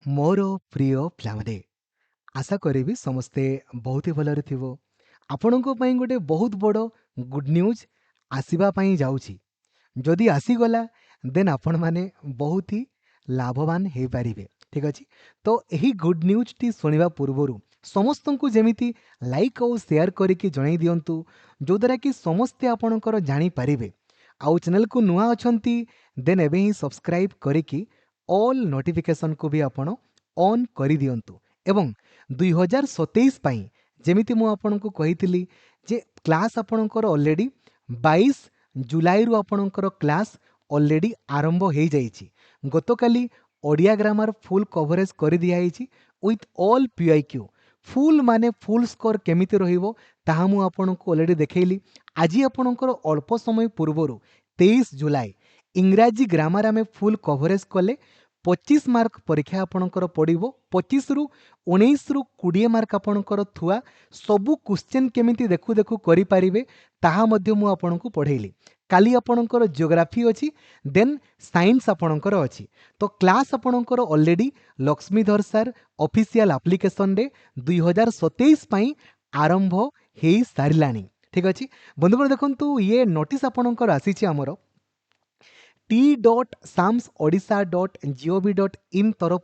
मोर प्रिय पिलाମାନେ आशा करी समस्ते बहुत ही भलरे थिबो। आपणको पई गोटे बहुत बड़ गुड न्यूज आसीबा पई जाउची। जदि आसीगला देन आपण माने बहुत ही लाभवान हो पारिबे। ठीक अछि। तो यही गुड न्यूज टी सुनिबा पूर्वरु समस्त को जेमिति लाइक और शेयर करिकी जणाई दियंतु जो द्वारा कि समस्ते आपणकर जानी पारिबे। आउ चैनल को नुआ अछंती देन एबे ही सब्सक्राइब करिकी ऑल नोटिफिकेशन को भी आपण ऑन करि दियंतु। एवं 2027 पाई जेमिति मु आपनको कहितिली जे क्लास आपणकर ऑलरेडी 22 जुलाई रु आपणकर क्लास ऑलरेडी आरंभ हो जाइछि। गतकाली ओडिया ग्रामर फुल कवरेज कर दिया जाइछि विथ ऑल पीआईक्यू। फुल माने फुल स्कोर केमिति रहिबो ताहा मु आपनको ऑलरेडी देखैली। आज आपणकर अल्प समय पूर्वरु 23 जुलाई इंग्राजी ग्रामर आमे फुल कवरेज कले 25 मार्क परीक्षा आपणकर पड़िबो। 25 रु 19 रु 20 मार्क आपणकर थुआ सबु क्वेश्चन केमिति देखु देखु करि पारिबे ताहा मध्य मु आपणको पढेइली। काली आपणकर जियोग्राफी अछि देन साइंस आपणकर अछि। तो क्लास आपणकर already Lakshmidhar sir official application रे 2027 पई आरंभ हेई सारिलानी। ठीक अछि बंधुगण देखंतु ये नोटिस आपणकर आसीछि हमरो t.samsodisha.gov.in तरफ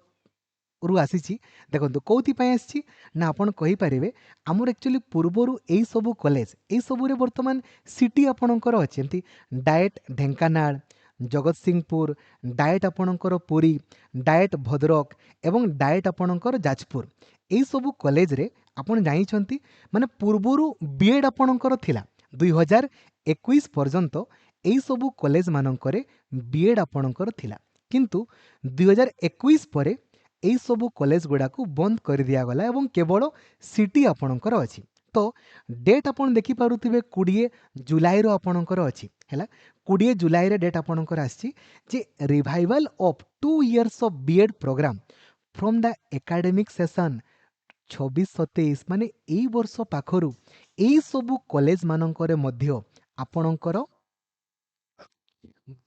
रु आसीछि। देखंतु कोथि पय आसीछि ना आपण कहि परिबे हमर एक्चुअली पूर्वरु एई सबु कॉलेज एई सबु रे वर्तमान सिटी आपणकर अछंती। डायट ढेंकानाल, जगत सिंहपुर, डायट आपणकर पुरी, डायट भद्रक एवं डायट आपणकर जाजपुर। एई सबु कॉलेज रे आपण जानिछंती माने पूर्वरु बीएड आपणकर थिला 2021 पर्यंत एई सबु कॉलेज मानकरे बीएड आपणकर थिला। किंतु 2021 परे एई सबु कॉलेज गुडा को बंद कर दिया गला एवं केवल सिटी आपणकर अछि। तो डेट आपण देखि पारुथिबे 20 जुलाई रो आपणकर अछि हैला। 20 जुलाई रे डेट आपणकर आछि जे revival of 2 years of B Ed programme from the academic session 26-27 माने एई वर्ष पाखरु एई सबु कॉलेज मानकरे मध्य आपणकर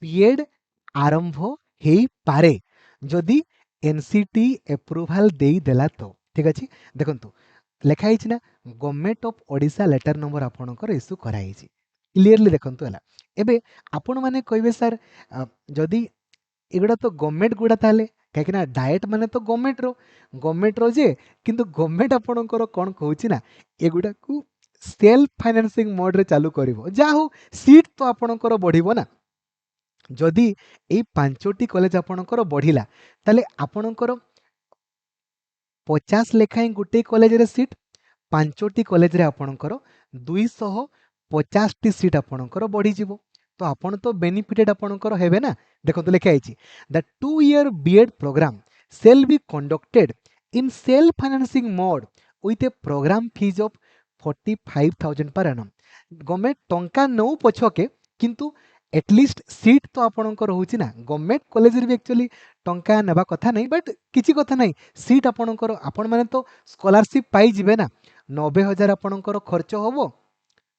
बीएड आरंभ हेई पारे जदि एनसीटी एप्रूवाल देई देला तो। ठीक अछि देखंतु लेखा हिच ना government of Odisha letter number आपणकर इश्यू कराइछि क्लियरली देखंतु हला। एबे आपण माने कहबे सर जदि एगुडा तो गवर्नमेंट गुडा ताले काहे ना डायट माने तो गवर्नमेंट रो जे किंतु गवर्नमेंट आपणकर कोन कहूछि ना एगुडा को सेल्फ फाइनेंसिंग मोड रे चालू करिवो जा हो सीट तो आपणकर बढ़िबो ना। जदि एई 5टी कॉलेज आपणकर बढ़िला ताले आपणकर 50 लेखाई गुटे कॉलेज रे सीट 5टी कॉलेज रे आपणकर 250 टी सीट आपणकर बढ़ी जिवो। तो आपण तो बेनिफिटेड आपणकर हेबे ना। देखो तो लेखा आइछि the 2 year B Ed programme shall be conducted in self financing mode with a program fees of 45,000 per annum। Government टंका नौ पछके किंतु एटलिस्ट सीट तो आपणकर होछि ना। गवर्नमेंट कॉलेज रे भी एक्चुअली टंका नेबा कथा नहीं बट किछि कथा नहीं सीट आपणकर आपण माने तो स्कॉलरशिप पाई जिवे ना। 90,000 आपणकर खर्च होबो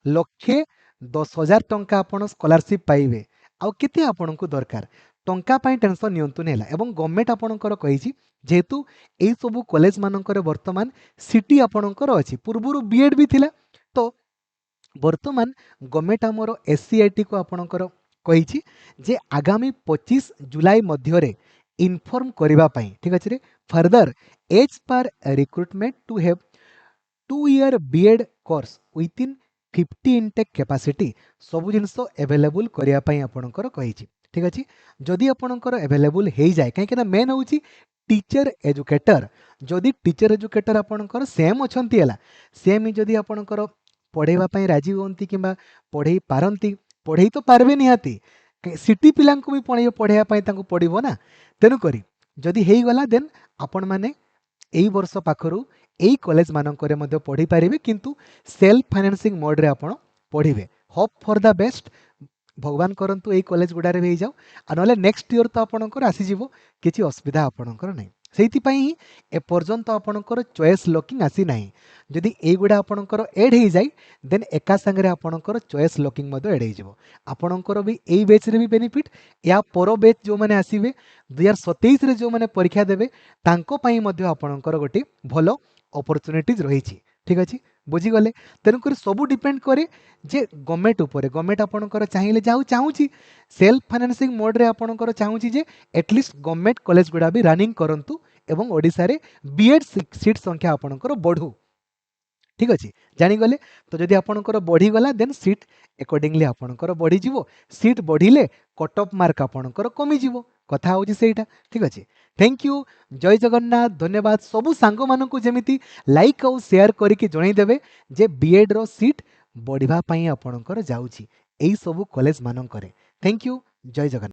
1,10,000 टंका आपण स्कॉलरशिप पाइबे आउ केते आपणको दरकार टंका पाई टेंशन नियंतु नेला। एवं गवर्नमेंट आपणकर कहिछि जेहेतु एई सबु कॉलेज मानकर वर्तमान सिटी आपणकर अछि पूर्वरु बीएड भी थिला। तो वर्तमान गवर्नमेंट हमरो एससीआईटी को आपणकर कहिछि जे आगामी 25 जुलाई मध्य रे इन्फॉर्म करिबा पई। ठीक अछि रे further as per recruitment to have 2 year BEd course within 50 intake capacity सब जिनस अवेलेबल करिया पई आपणकर कहिछि। ठीक अछि जदि आपणकर अवेलेबल हेई जाय काहे ना मेन होछि टीचर एजुकेटर। जदि टीचर एजुकेटर आपणकर सेम अछंती हला सेम जदि आपणकर पढ़ेवा पई राजी होंती किंबा पढ़ेई पारंती पढ़ेई तो पारबे निहाती सिटी पिलां को भी पढ़ेवा पई तांको पड़िबो ना। तेनु करी जदि हेई गला देन आपण माने एई वर्ष पाखरु एई कॉलेज मानकरे मध्ये पढ़ी पारिबे किंतु सेल्फ फाइनेंसिंग मोड रे आपण पढ़िबे। होप फॉर द बेस्ट भगवान करंतु एई कॉलेज गुडा रे हेई जाऊ आ नले नेक्स्ट ईयर तो आपणकर आसी जिवो किछि असुविधा आपणकर नै। ସେଇଥିପାଇଁ ହିଁ ଏପର୍ଯ୍ୟନ୍ତ ଆପଣଙ୍କର ଚଏସ୍ ଲକିଂ ଆସିନାହିଁ। ଯଦି ଏଇଗୁଡ଼ା ଆପଣଙ୍କର ଏଡ଼୍ ହେଇଯାଏ ଦେନ୍ ଏକା ସାଙ୍ଗରେ ଆପଣଙ୍କର ଚଏସ୍ ଲକିଂ ମଧ୍ୟ ଏଡ଼୍ ହେଇଯିବ। ଆପଣଙ୍କର ବି ଏଇ ବେଚ୍ରେ ବି ବେନିଫିଟ୍, ୟା ପର ବେଚ୍ ଯେଉଁମାନେ ଆସିବେ 2027ରେ ଯେଉଁମାନେ ପରୀକ୍ଷା ଦେବେ ତାଙ୍କ ପାଇଁ ମଧ୍ୟ ଆପଣଙ୍କର ଗୋଟିଏ ଭଲ ଅପରଚ୍ୟୁନିଟିଜ୍ ରହିଛି। ଠିକ୍ ଅଛି, ବୁଝିଗଲେ। ତେଣୁକରି ସବୁ ଡିପେଣ୍ଡ କରେ ଯେ ଗଭର୍ଣ୍ଣମେଣ୍ଟ ଉପରେ। ଗଭର୍ଣ୍ଣମେଣ୍ଟ ଆପଣଙ୍କର ଚାହିଁଲେ ଚାହୁଁଛି ସେଲ୍ଫ ଫାଇନାନ୍ସିଂ ମୋଡ଼ରେ ଆପଣଙ୍କର ଚାହୁଁଛି ଯେ ଏଟଲିଷ୍ଟ ଗଭର୍ଣ୍ଣମେଣ୍ଟ କଲେଜ ଗୁଡ଼ା ବି ରନିଂ କରନ୍ତୁ ଏବଂ ଓଡ଼ିଶାରେ ବିଏଡ୍ ସିଟ୍ ସଂଖ୍ୟା ଆପଣଙ୍କର ବଢ଼ୁ। ঠিক ଅଛି, ଜାଣିଗଲେ। ତ ଯଦି ଆପଣଙ୍କର ବଢ଼ିଗଲା ଦେନ୍ ସିଟ୍ ଏକର୍ଡିଂଲି ଆପଣଙ୍କର ବଢ଼ିଯିବ। ସିଟ୍ ବଢ଼ିଲେ କଟ୍ ଅଫ୍ ମାର୍କ ଆପଣଙ୍କର କମିଯିବ। କଥା ହେଉଛି ସେଇଟା। ଠିକ୍ ଅଛି, ଥ୍ୟାଙ୍କ ୟୁ, ଜୟ ଜଗନ୍ନାଥ, ଧନ୍ୟବାଦ। ସବୁ ସାଙ୍ଗମାନଙ୍କୁ ଯେମିତି ଲାଇକ୍ ଆଉ ସେୟାର କରିକି ଜଣାଇଦେବେ ଯେ ବିଏଡ୍ର ସିଟ୍ ବଢ଼ିବା ପାଇଁ ଆପଣଙ୍କର ଯାଉଛି ଏଇ ସବୁ କଲେଜ ମାନଙ୍କରେ। Thank you, Jay Jagannath.